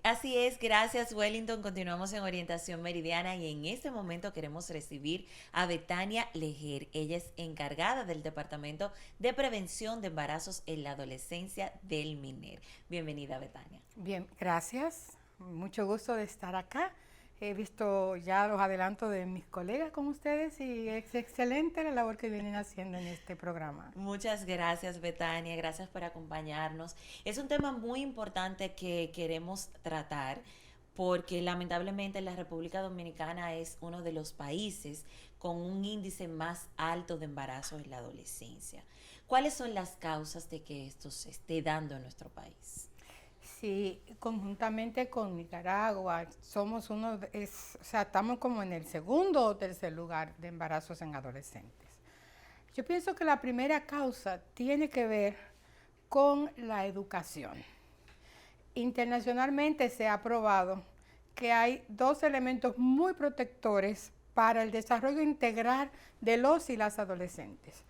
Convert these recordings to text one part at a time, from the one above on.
Así es, gracias Wellington. Continuamos en Orientación Meridiana y en este momento queremos recibir a Betania Leger. Ella es encargada del Departamento de Prevención de Embarazos en la Adolescencia del MINER. Bienvenida, Betania. Bien, gracias. Mucho gusto de estar acá. He visto ya los adelantos de mis colegas con ustedes y es excelente la labor que vienen haciendo en este programa. Muchas gracias, Betania. Gracias por acompañarnos. Es un tema muy importante que queremos tratar porque lamentablemente la República Dominicana es uno de los países con un índice más alto de embarazo en la adolescencia. ¿Cuáles son las causas de que esto se esté dando en nuestro país? Sí, conjuntamente con Nicaragua somos o sea, estamos como en el segundo o tercer lugar de embarazos en adolescentes. Yo pienso que la primera causa tiene que ver con la educación. Internacionalmente se ha probado que hay dos elementos muy protectores para el desarrollo integral de los y las adolescentes.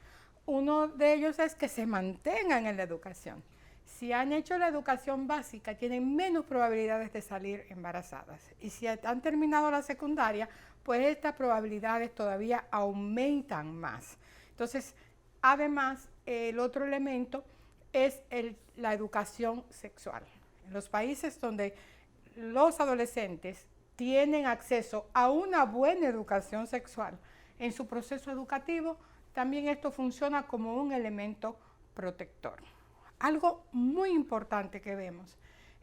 Uno de ellos es que se mantengan en la educación. Si han hecho la educación básica, tienen menos probabilidades de salir embarazadas. Y si han terminado la secundaria, pues estas probabilidades todavía aumentan más. Entonces, además, el otro elemento es la educación sexual. En los países donde los adolescentes tienen acceso a una buena educación sexual en su proceso educativo, también esto funciona como un elemento protector. Algo muy importante que vemos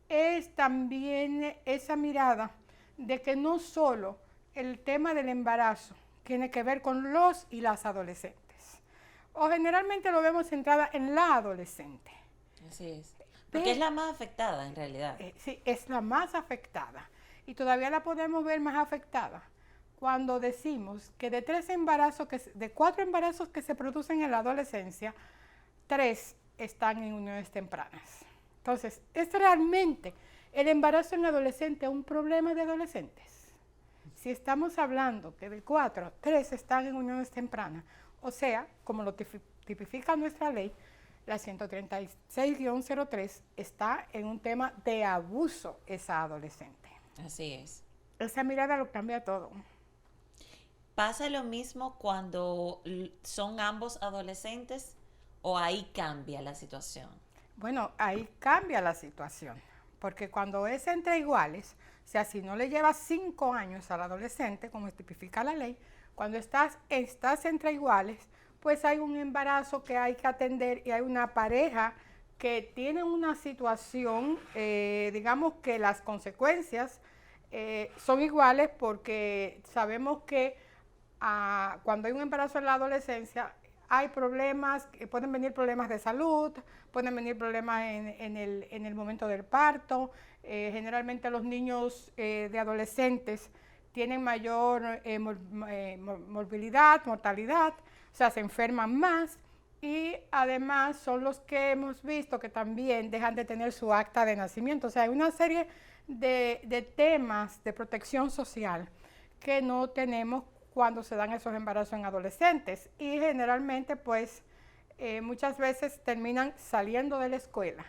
es también esa mirada de que no solo el tema del embarazo tiene que ver con los y las adolescentes, o generalmente lo vemos centrada en la adolescente. Así es. Porque es Pero la más afectada en realidad. sí, es la más afectada y todavía la podemos ver más afectada cuando decimos que de 4 embarazos que se producen en la adolescencia, 3 están en uniones tempranas. Entonces, ¿es realmente el embarazo en adolescente un problema de adolescentes? Si estamos hablando que de 4, 3 están en uniones tempranas, o sea, como lo tipifica nuestra ley, la 136-03 está en un tema de abuso esa adolescente. Así es. Esa mirada lo cambia todo. ¿Pasa lo mismo cuando son ambos adolescentes o ahí cambia la situación? Bueno, ahí cambia la situación, porque cuando es entre iguales, o sea, si no le llevas 5 años al adolescente, como tipifica la ley, cuando estás entre iguales, pues hay un embarazo que hay que atender y hay una pareja que tiene una situación, digamos que las consecuencias son iguales porque sabemos que cuando hay un embarazo en la adolescencia hay problemas, pueden venir problemas de salud, pueden venir problemas en el momento del parto. Generalmente los niños de adolescentes tienen mayor morbilidad, mortalidad, o sea, se enferman más y además son los que hemos visto que también dejan de tener su acta de nacimiento. O sea, hay una serie de temas de protección social que no tenemos cuando se dan esos embarazos en adolescentes y generalmente pues muchas veces terminan saliendo de la escuela.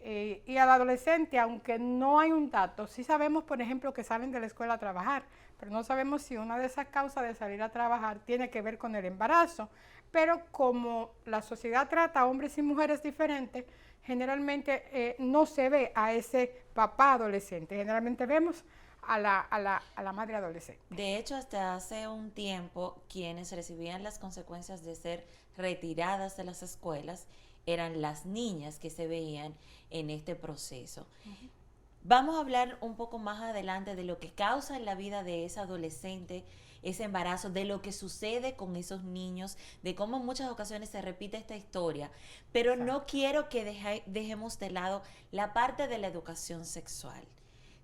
Y al adolescente, aunque no hay un dato, sí sabemos, por ejemplo, que salen de la escuela a trabajar, pero no sabemos si una de esas causas de salir a trabajar tiene que ver con el embarazo. Pero como la sociedad trata a hombres y mujeres diferentes, generalmente no se ve a ese papá adolescente, generalmente vemos a la madre adolescente. De hecho, hasta hace un tiempo, quienes recibían las consecuencias de ser retiradas de las escuelas eran las niñas que se veían en este proceso. Vamos a hablar un poco más adelante de lo que causa en la vida de esa adolescente ese embarazo, de lo que sucede con esos niños, de cómo en muchas ocasiones se repite esta historia, pero no Exacto. quiero que dejemos de lado la parte de la educación sexual.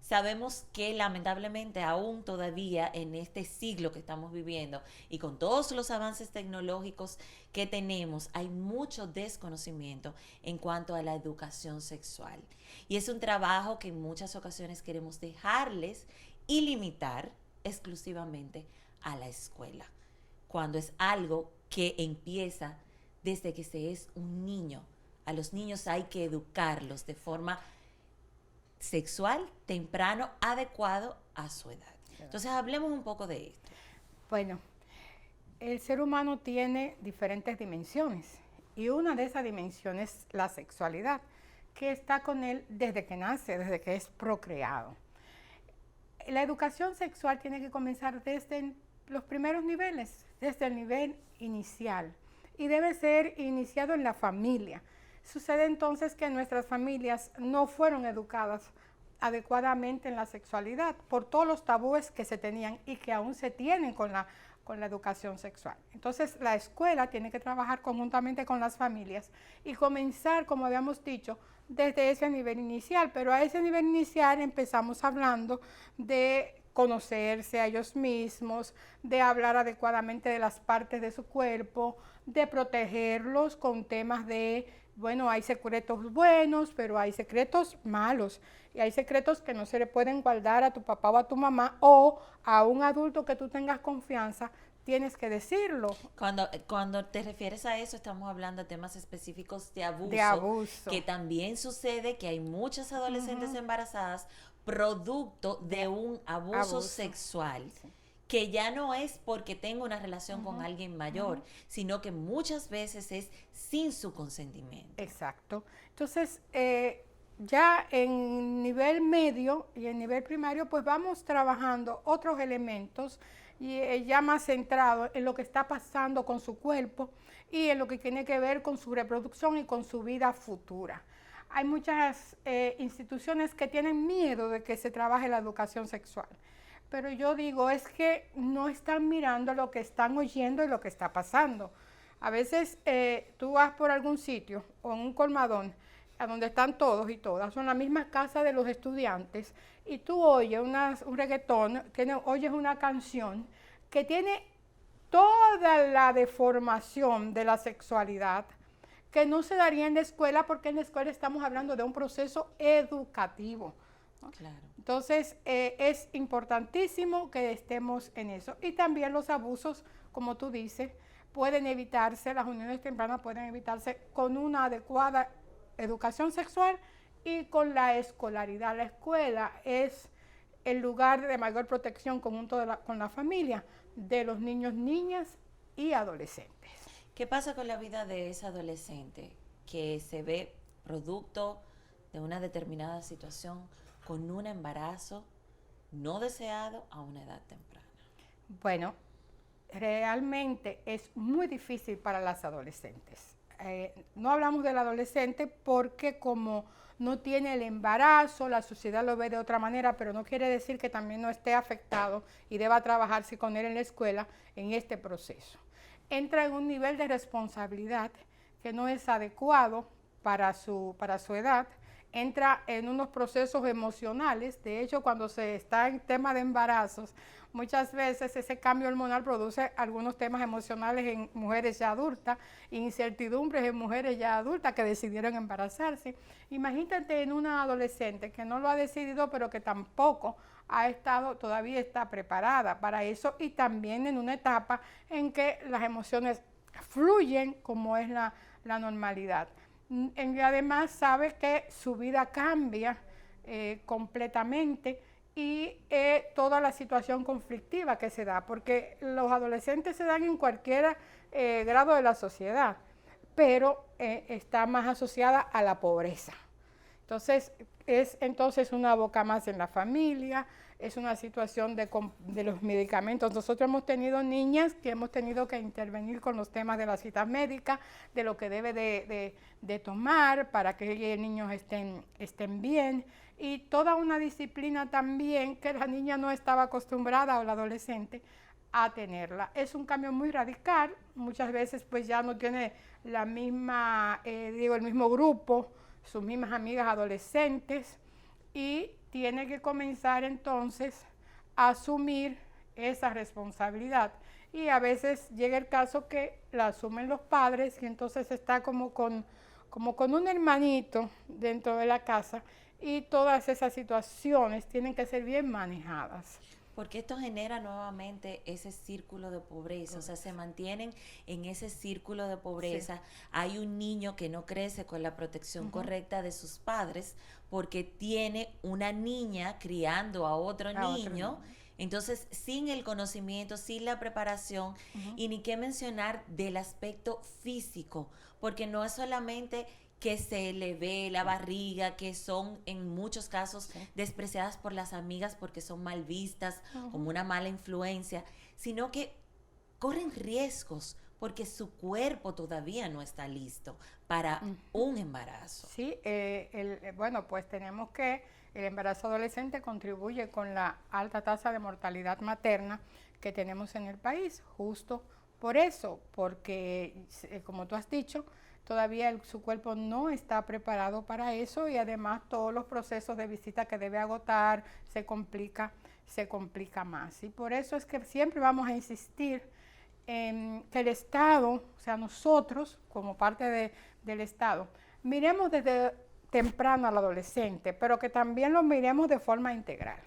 Sabemos que lamentablemente aún todavía en este siglo que estamos viviendo y con todos los avances tecnológicos que tenemos, hay mucho desconocimiento en cuanto a la educación sexual. Y es un trabajo que en muchas ocasiones queremos dejarles y limitar exclusivamente a la escuela, cuando es algo que empieza desde que se es un niño. A los niños hay que educarlos de forma sexual temprano adecuado a su edad. Entonces hablemos un poco de esto. Bueno, el ser humano tiene diferentes dimensiones y una de esas dimensiones es la sexualidad, que está con él desde que nace, desde que es procreado. La educación sexual tiene que comenzar desde los primeros niveles, desde el nivel inicial, y debe ser iniciado en la familia. Sucede entonces que nuestras familias no fueron educadas adecuadamente en la sexualidad por todos los tabúes que se tenían y que aún se tienen con la educación sexual. Entonces la escuela tiene que trabajar conjuntamente con las familias y comenzar, como habíamos dicho, desde ese nivel inicial, pero a ese nivel inicial empezamos hablando de conocerse a ellos mismos, de hablar adecuadamente de las partes de su cuerpo, de protegerlos con temas de, bueno, hay secretos buenos, pero hay secretos malos, y hay secretos que no se le pueden guardar a tu papá o a tu mamá, o a un adulto que tú tengas confianza, tienes que decirlo. Cuando te refieres a eso, estamos hablando de temas específicos de abuso. Que también sucede que hay muchas adolescentes embarazadas producto de un abuso sexual, sí, que ya no es porque tengo una relación con alguien mayor, sino que muchas veces es sin su consentimiento. Exacto. Entonces, ya en nivel medio y en nivel primario, pues vamos trabajando otros elementos y ya más centrado en lo que está pasando con su cuerpo y en lo que tiene que ver con su reproducción y con su vida futura. Hay muchas instituciones que tienen miedo de que se trabaje la educación sexual, pero yo digo, es que no están mirando lo que están oyendo y lo que está pasando. A veces tú vas por algún sitio o en un colmadón, a donde están todos y todas, son la misma casa de los estudiantes, y tú oyes un reggaetón, oyes una canción que tiene toda la deformación de la sexualidad, que no se daría en la escuela, porque en la escuela estamos hablando de un proceso educativo, ¿no? Claro. Entonces, es importantísimo que estemos en eso. Y también los abusos, como tú dices, pueden evitarse, las uniones tempranas pueden evitarse con una adecuada educación sexual y con la escolaridad. La escuela es el lugar de mayor protección conjunto con la familia de los niños, niñas y adolescentes. ¿Qué pasa con la vida de esa adolescente que se ve producto de una determinada situación con un embarazo no deseado a una edad temprana? Bueno, realmente es muy difícil para las adolescentes. No hablamos del adolescente porque como no tiene el embarazo, la sociedad lo ve de otra manera, pero no quiere decir que también no esté afectado y deba trabajarse con él en la escuela en este proceso. Entra en un nivel de responsabilidad que no es adecuado para su edad, entra en unos procesos emocionales. De hecho, cuando se está en tema de embarazos, muchas veces ese cambio hormonal produce algunos temas emocionales en mujeres ya adultas, incertidumbres en mujeres ya adultas que decidieron embarazarse. Imagínate en una adolescente que no lo ha decidido, pero que tampoco todavía está preparada para eso, y también en una etapa en que las emociones fluyen como es la normalidad. Y además sabe que su vida cambia completamente, y toda la situación conflictiva que se da, porque los adolescentes se dan en cualquier grado de la sociedad, pero está más asociada a la pobreza. Entonces, es una boca más en la familia, es una situación de los medicamentos. Nosotros hemos tenido niñas que hemos tenido que intervenir con los temas de las citas médicas, de lo que debe de tomar para que los niños estén bien, y toda una disciplina también que la niña no estaba acostumbrada, o la adolescente, a tenerla. Es un cambio muy radical, muchas veces pues ya no tiene el mismo grupo, sus mismas amigas adolescentes, y tiene que comenzar entonces a asumir esa responsabilidad. Y a veces llega el caso que la asumen los padres, y entonces está como con un hermanito dentro de la casa, y todas esas situaciones tienen que ser bien manejadas. Porque esto genera nuevamente ese círculo de pobreza, o sea, se mantienen en ese círculo de pobreza. Sí. Hay un niño que no crece con la protección correcta de sus padres porque tiene una niña criando a otro niño. Entonces, sin el conocimiento, sin la preparación, y ni qué mencionar del aspecto físico, porque no es solamente que se le ve la barriga, que son en muchos casos despreciadas por las amigas porque son mal vistas, como una mala influencia, sino que corren riesgos porque su cuerpo todavía no está listo para un embarazo. Sí, bueno, pues tenemos que el embarazo adolescente contribuye con la alta tasa de mortalidad materna que tenemos en el país, justo por eso, porque como tú has dicho, todavía su cuerpo no está preparado para eso y además todos los procesos de visita que debe agotar se complica más. Y por eso es que siempre vamos a insistir en que el Estado, o sea, nosotros como parte del Estado, miremos desde temprano al adolescente, pero que también lo miremos de forma integral.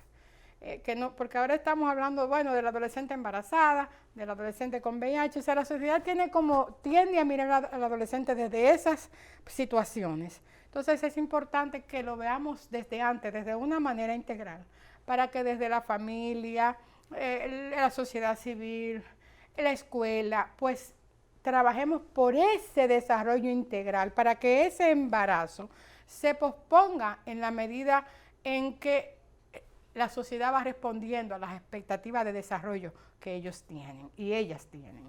Que no, porque ahora estamos hablando, bueno, de la adolescente embarazada, del adolescente con VIH, o sea, la sociedad tiende a mirar al adolescente desde esas situaciones. Entonces es importante que lo veamos desde antes, desde una manera integral, para que desde la familia, la sociedad civil, la escuela, pues trabajemos por ese desarrollo integral, para que ese embarazo se posponga en la medida en que la sociedad va respondiendo a las expectativas de desarrollo que ellos tienen y ellas tienen.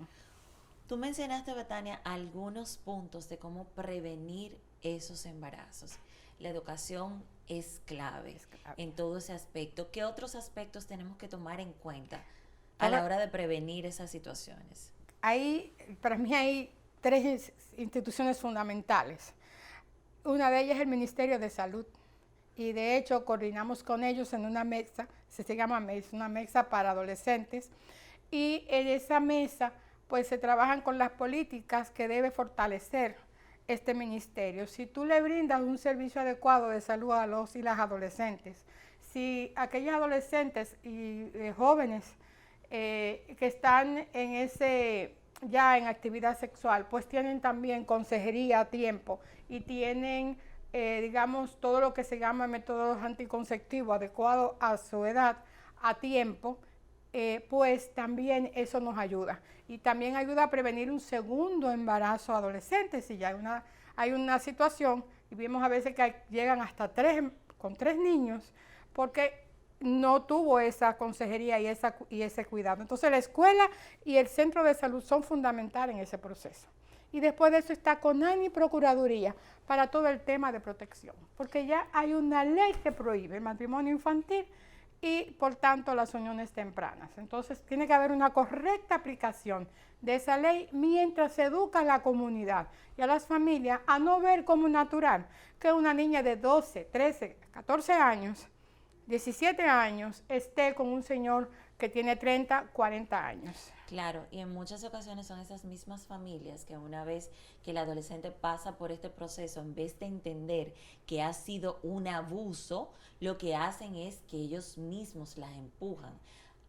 Tú mencionaste, Betania, algunos puntos de cómo prevenir esos embarazos. La educación es clave en todo ese aspecto. ¿Qué otros aspectos tenemos que tomar en cuenta a la hora de prevenir esas situaciones? Para mí hay 3 instituciones fundamentales. Una de ellas es el Ministerio de Salud. Y de hecho coordinamos con ellos en una mesa, se llama MES, una mesa para adolescentes, y en esa mesa pues se trabajan con las políticas que debe fortalecer este ministerio. Si tú le brindas un servicio adecuado de salud a los y las adolescentes, si aquellos adolescentes y jóvenes que están ya en actividad sexual, pues tienen también consejería a tiempo y tienen digamos, todo lo que se llama métodos anticonceptivos adecuados a su edad, a tiempo, pues también eso nos ayuda. Y también ayuda a prevenir un segundo embarazo adolescente, si ya hay una situación, y vimos a veces que llegan hasta 3 niños, porque no tuvo esa consejería y ese cuidado. Entonces la escuela y el centro de salud son fundamentales en ese proceso. Y después de eso está CONANI y Procuraduría para todo el tema de protección, porque ya hay una ley que prohíbe el matrimonio infantil y por tanto las uniones tempranas. Entonces tiene que haber una correcta aplicación de esa ley mientras se educa a la comunidad y a las familias a no ver como natural que una niña de 12, 13, 14 años, 17 años esté con un señor que tiene 30, 40 años. Claro, y en muchas ocasiones son esas mismas familias que una vez que el adolescente pasa por este proceso, en vez de entender que ha sido un abuso, lo que hacen es que ellos mismos las empujan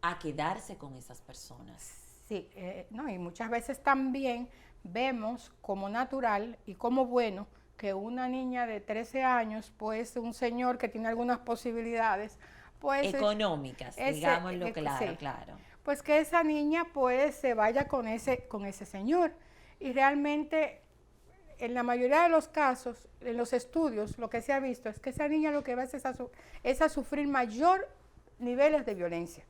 a quedarse con esas personas. Sí, y muchas veces también vemos como natural y como bueno que una niña de 13 años, pues un señor que tiene algunas posibilidades, pues económicas, digámoslo claro, sí, claro. Pues que esa niña pues se vaya con ese señor. Y realmente en la mayoría de los casos, en los estudios, lo que se ha visto es que esa niña lo que va es a sufrir mayor niveles de violencia.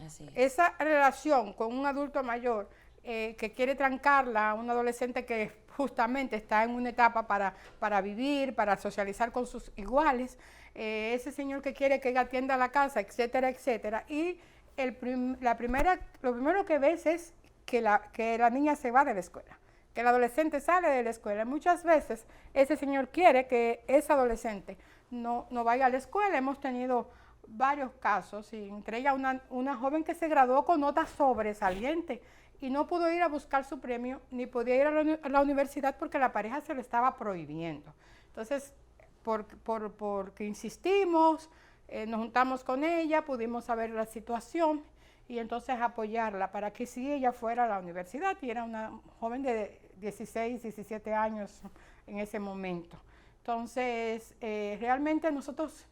Así es. Esa relación con un adulto mayor que quiere trancarla a un adolescente que justamente está en una etapa para vivir, para socializar con sus iguales, ese señor que quiere que ella atienda la casa, etcétera, etcétera. Y lo primero que ves es que la niña se va de la escuela, que el adolescente sale de la escuela. Muchas veces ese señor quiere que ese adolescente no vaya a la escuela. Hemos tenido varios casos, y entre ellas una joven que se graduó con notas sobresalientes y no pudo ir a buscar su premio, ni podía ir a la universidad porque la pareja se lo estaba prohibiendo. Entonces, porque insistimos, Nos juntamos con ella, pudimos saber la situación y entonces apoyarla para que si ella fuera a la universidad, y era una joven de 16, 17 años en ese momento. Entonces, realmente nosotros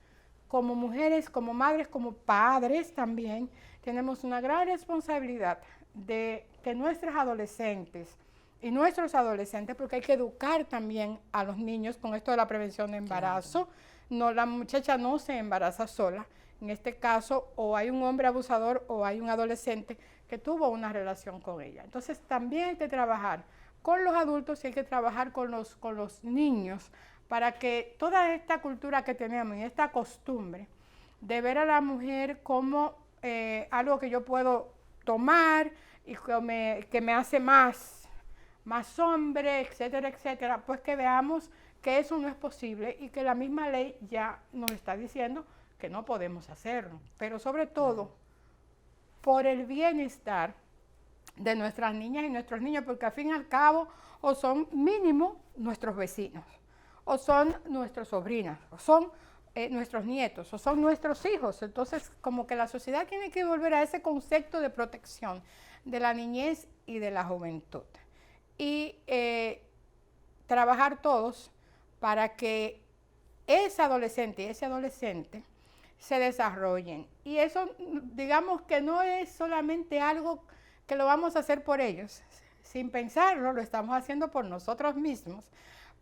como mujeres, como madres, como padres también, tenemos una gran responsabilidad de que nuestras adolescentes y nuestros adolescentes, porque hay que educar también a los niños con esto de la prevención de embarazo. Claro. No, la muchacha no se embaraza sola. En este caso, o hay un hombre abusador o hay un adolescente que tuvo una relación con ella. Entonces, también hay que trabajar con los adultos y hay que trabajar con los niños para que toda esta cultura que tenemos y esta costumbre de ver a la mujer como algo que yo puedo tomar y que me hace más hombre, etcétera, etcétera, pues que veamos que eso no es posible y que la misma ley ya nos está diciendo que no podemos hacerlo, pero sobre todo por el bienestar de nuestras niñas y nuestros niños, porque al fin y al cabo o son mínimo nuestros vecinos, o son nuestras sobrinas, o son nuestros nietos, o son nuestros hijos. Entonces, como que la sociedad tiene que volver a ese concepto de protección de la niñez y de la juventud. Y trabajar todos para que esa adolescente y ese adolescente se desarrollen. Y eso, digamos que no es solamente algo que lo vamos a hacer por ellos. Sin pensarlo, lo estamos haciendo por nosotros mismos,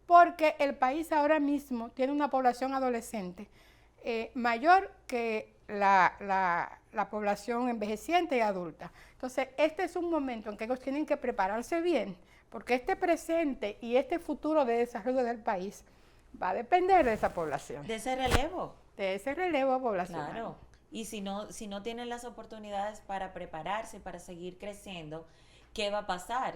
porque el país ahora mismo tiene una población adolescente mayor que la población envejeciente y adulta. Entonces, este es un momento en que ellos tienen que prepararse bien, porque este presente y este futuro de desarrollo del país va a depender de esa población. De ese relevo. De ese relevo poblacional. Claro. Y si no tienen las oportunidades para prepararse, para seguir creciendo, ¿qué va a pasar?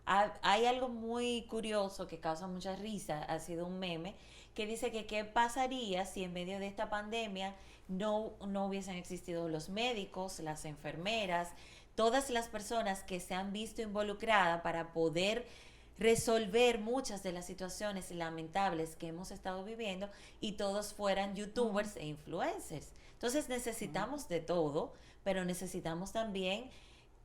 Hay algo muy curioso que causa mucha risa, ha sido un meme, que dice que qué pasaría si en medio de esta pandemia no hubiesen existido los médicos, las enfermeras, todas las personas que se han visto involucradas para poder resolver muchas de las situaciones lamentables que hemos estado viviendo y todos fueran youtubers e influencers. Entonces necesitamos de todo, pero necesitamos también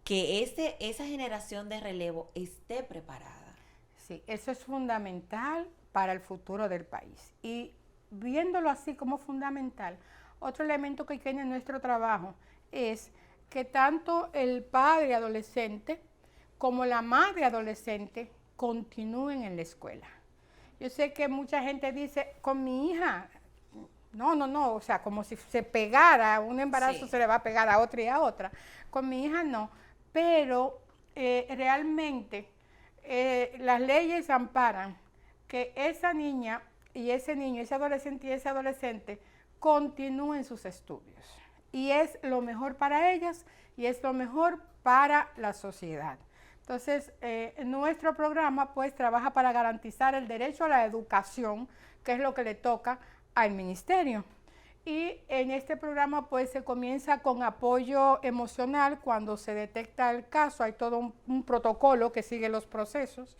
que esa generación de relevo esté preparada. Sí, eso es fundamental para el futuro del país. Y viéndolo así como fundamental, otro elemento que tiene nuestro trabajo es que tanto el padre adolescente como la madre adolescente continúen en la escuela. Yo sé que mucha gente dice, con mi hija, no, o sea, como si se pegara, un embarazo sí se le va a pegar a otra y a otra. Con mi hija no, pero realmente las leyes amparan que esa niña y ese niño, ese adolescente y ese adolescente continúen sus estudios. Y es lo mejor para ellas y es lo mejor para la sociedad. Entonces, nuestro programa pues trabaja para garantizar el derecho a la educación, que es lo que le toca al ministerio. Y en este programa pues se comienza con apoyo emocional cuando se detecta el caso. Hay todo un protocolo que sigue los procesos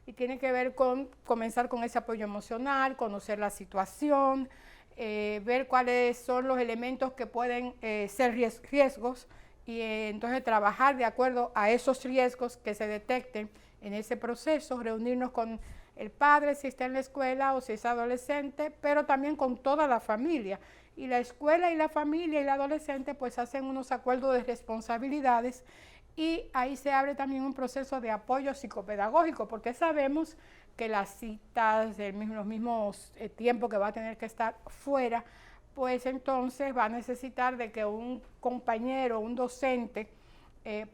y tiene que ver con comenzar con ese apoyo emocional, conocer la situación, ver cuáles son los elementos que pueden ser riesgos y entonces trabajar de acuerdo a esos riesgos que se detecten en ese proceso, reunirnos con el padre si está en la escuela o si es adolescente, pero también con toda la familia. Y la escuela y la familia y el adolescente pues hacen unos acuerdos de responsabilidades y ahí se abre también un proceso de apoyo psicopedagógico, porque sabemos que las citas, los mismos tiempos que va a tener que estar fuera, pues entonces va a necesitar de que un compañero, un docente,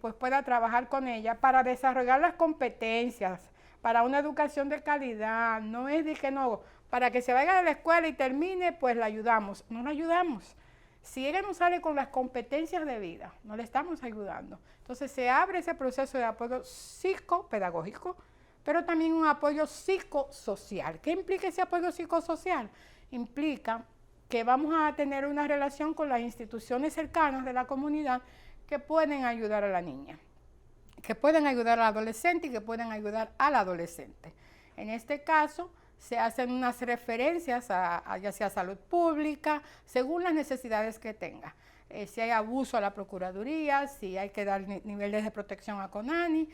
pues pueda trabajar con ella para desarrollar las competencias, para una educación de calidad. No es de que no, para que se vaya a la escuela y termine, pues la ayudamos. No la ayudamos. Si ella no sale con las competencias de vida, no le estamos ayudando. Entonces se abre ese proceso de apoyo psicopedagógico, pero también un apoyo psicosocial. ¿Qué implica ese apoyo psicosocial? Implica que vamos a tener una relación con las instituciones cercanas de la comunidad que pueden ayudar a la niña, que pueden ayudar al adolescente y que pueden ayudar al adolescente. En este caso, se hacen unas referencias a ya sea salud pública, según las necesidades que tenga. Si hay abuso a la Procuraduría, si hay que dar niveles de protección a CONANI,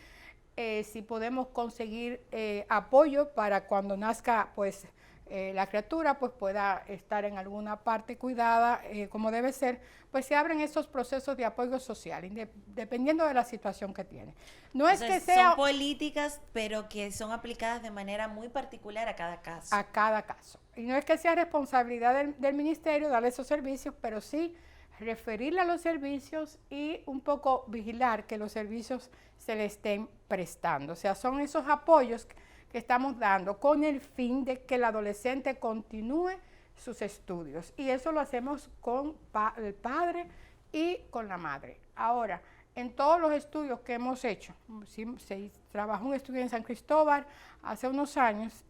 si podemos conseguir apoyo para cuando nazca pues la criatura pues pueda estar en alguna parte cuidada como debe ser, pues se abren esos procesos de apoyo social, dependiendo de la situación que tiene. No es que sea... Son políticas, pero que son aplicadas de manera muy particular a cada caso. A cada caso. Y no es que sea responsabilidad del ministerio darle esos servicios, pero sí referirle a los servicios y un poco vigilar que los servicios se le estén prestando. O sea, son esos apoyos que estamos dando con el fin de que el adolescente continúe sus estudios. Y eso lo hacemos con el padre y con la madre. Ahora, en todos los estudios que hemos hecho, se trabajó un estudio en San Cristóbal hace unos años,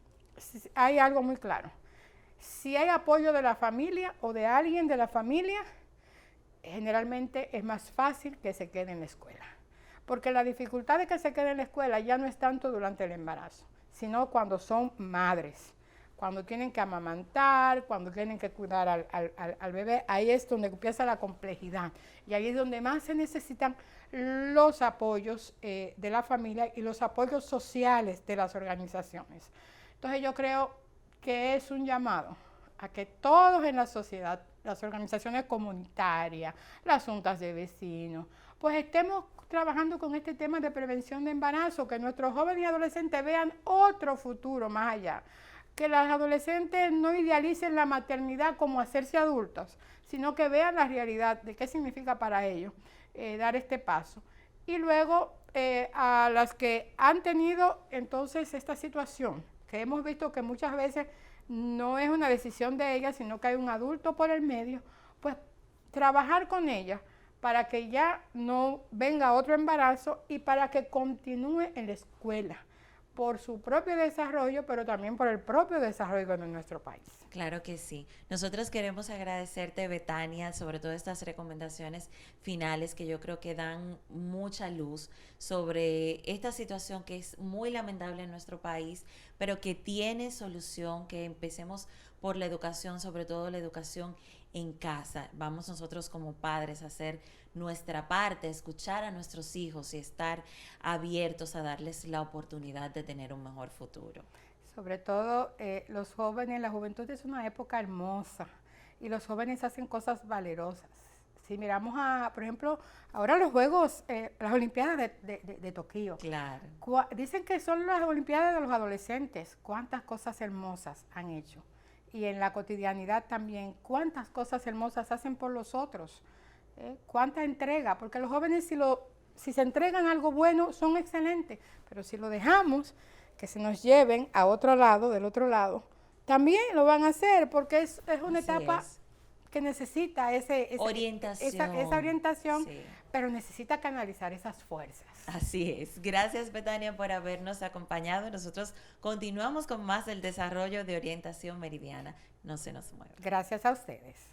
hay algo muy claro. Si hay apoyo de la familia o de alguien de la familia, generalmente es más fácil que se quede en la escuela. Porque la dificultad de que se quede en la escuela ya no es tanto durante el embarazo, sino cuando son madres, cuando tienen que amamantar, cuando tienen que cuidar al bebé. Ahí es donde empieza la complejidad y ahí es donde más se necesitan los apoyos de la familia y los apoyos sociales de las organizaciones. Entonces yo creo que es un llamado a que todos en la sociedad, las organizaciones comunitarias, las juntas de vecinos, pues estemos trabajando con este tema de prevención de embarazo, que nuestros jóvenes y adolescentes vean otro futuro más allá, que las adolescentes no idealicen la maternidad como hacerse adultos, sino que vean la realidad de qué significa para ellos dar este paso. Y luego a las que han tenido entonces esta situación, que hemos visto que muchas veces no es una decisión de ellas, sino que hay un adulto por el medio, pues trabajar con ellas para que ya no venga otro embarazo y para que continúe en la escuela, por su propio desarrollo, pero también por el propio desarrollo de nuestro país. Claro que sí. Nosotros queremos agradecerte, Betania, sobre todo estas recomendaciones finales que yo creo que dan mucha luz sobre esta situación que es muy lamentable en nuestro país, pero que tiene solución, que empecemos por la educación, sobre todo la educación en casa. Vamos nosotros como padres a hacer nuestra parte, escuchar a nuestros hijos y estar abiertos a darles la oportunidad de tener un mejor futuro. Sobre todo los jóvenes, la juventud es una época hermosa y los jóvenes hacen cosas valerosas. Si miramos por ejemplo, ahora los Juegos, las Olimpiadas de Tokio. Claro. Dicen que son las Olimpiadas de los adolescentes. ¿Cuántas cosas hermosas han hecho? Y en la cotidianidad también, ¿cuántas cosas hermosas hacen por los otros? ¿Cuánta entrega? Porque los jóvenes si se entregan algo bueno son excelentes, pero si lo dejamos que se nos lleven a otro lado, del otro lado, también lo van a hacer porque es una etapa que necesita esa orientación, sí, pero necesita canalizar esas fuerzas. Así es. Gracias, Betania, por habernos acompañado. Nosotros continuamos con más del desarrollo de Orientación Meridiana. No se nos muevan. Gracias a ustedes.